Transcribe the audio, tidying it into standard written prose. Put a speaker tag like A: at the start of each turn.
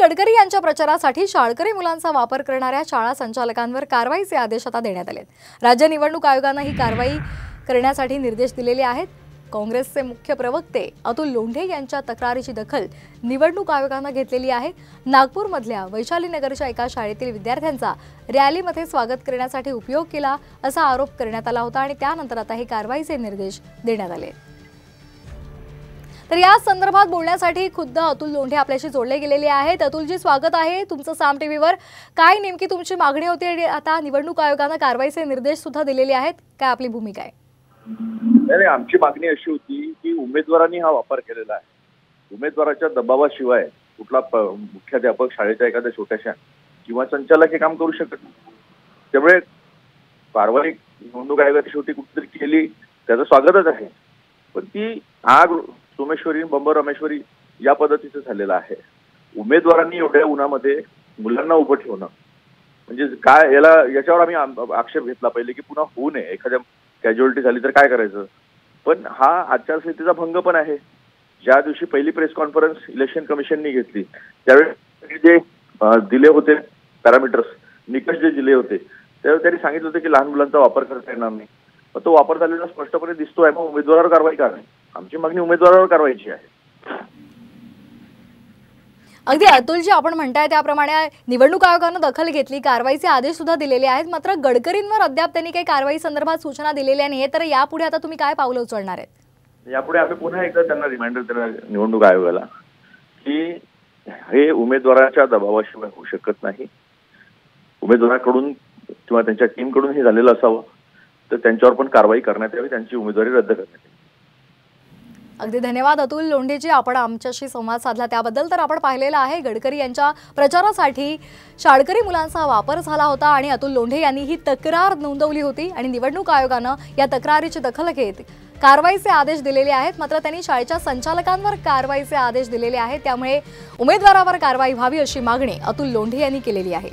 A: गडकरी यांच्या प्रचारासाठी शाळकरी मुलांचा वापर करणाऱ्या शाळा संचालकांवर कारवाईचे आदेश आता देण्यात आले। राज्य निवडणूक आयोगाने ही कारवाई करण्यासाठी निर्देश दिलेले आहेत। काँग्रेसचे मुख्य प्रवक्ते अतुल लोंढे यांच्या तक्रारीची दखल निवडणूक आयोगाने घेतलेली आहे। नागपूरमधल्या वैशालीनगरच्या एका शाळेतील विद्यार्थ्यांचा रॅलीमध्ये स्वागत करण्यासाठी उपयोग केला असा आरोप करण्यात आला होता आणि त्यानंतर आता हे कारवाईचे निर्देश देण्यात आले। तर या संदर्भात बोलण्यासाठी खुद्द अतुल लोंढे आपल्याशी जोडले गेलेले आहेत। अतुलजी, स्वागत आहे तुमचं साम टीव्हीवर। काय नेमकी तुमची मागणी होती आणि आता निवडणूक आयोगाने कारवाईचे निर्देश सुद्धा दिलेले आहेत, काय आपली भूमिका आहे?
B: नाही, आमची मागणी अशी होती की उमेदवारांनी हा वापर केलेला आहे। उमेदवाराच्या दबावाशिवाय कुठला मुख्याध्यापक शाळेच्या एखाद्या छोट्याशा किंवा संचालक हे काम करू शकत नाही। त्यामुळे कारवाई निवडणूक आयोगाने शेवटी कुठेतरी केली, त्याचं स्वागतच आहे। पण ती आग सोमेश्वरी बंबर रमेश्वरी या पद्धतीचं झालेलं आहे। उमेदवारांनी एवढ्या उन्हामध्ये मुलांना उभं ठेवणं म्हणजे काय, याच्यावर आम्ही आक्षेप घेतला पहिले की पुन्हा होऊ नये। एखाद्या कॅज्युअलिटी झाली तर काय करायचं, पण हा आचारसंहितेचा भंग पण आहे। ज्या दिवशी पहिली प्रेस कॉन्फरन्स इलेक्शन कमिशननी घेतली त्यावेळी जे दिले होते पॅरामीटर्स, निकष जे दिले होते, त्यावेळी त्यांनी सांगितलं होतं की लहान मुलांचा वापर करता येणार नाही। पण तो वापर झालेला स्पष्टपणे दिसतोय, मग उमेदवारावर कारवाई का नाही? आमची मागणी उमेदवारावर कारवाईची आहे।
A: अगदी अतुलजी, आपण म्हणताय त्याप्रमाणे निवडणूक आयोगाने दखल घेतली, कारवाईचे आदेश सुद्धा दिलेले आहेत, मात्र गडकरींवर अद्याप त्यांनी काही कारवाई संदर्भात सूचना दिलेल्या नाहीये। तर यापुढे आता तुम्ही काय पावलं उचलणार आहेत?
B: यापुढे आम्ही पुन्हा एकदा त्यांना रिमाइंडर देणार निवडणूक आयोगाला की हे उमेदवाराच्या दबावाशिवाय होऊ शकत नाही। उमेदवाराकडून किंवा त्यांच्या टीमकडून हे झालेलं असावं तर त्यांच्यावर पण कारवाई करण्यात यावी, त्यांची उमेदवारी रद्द करण्यात यावी।
A: अगदी धन्यवाद अतुल लोंढेजी, आपण आमच्याशी संवाद साधला त्याबद्दल। तर आपण पाहिलेलं आहे गडकरी यांच्या प्रचारासाठी शाळकरी मुलांचा वापर झाला होता आणि अतुल लोंढे यांनी ही तक्रार नोंदवली होती आणि निवडणूक आयोगाने या तक्रारीची दखल घेत कारवाईचे आदेश दिलेले आहेत। मात्र त्यांनी शाळेच्या संचालकांवर कारवाईचे आदेश दिलेले आहेत, त्यामुळे उमेदवारावर कारवाई व्हावी अशी मागणी अतुल लोंढे यांनी केलेली आहे।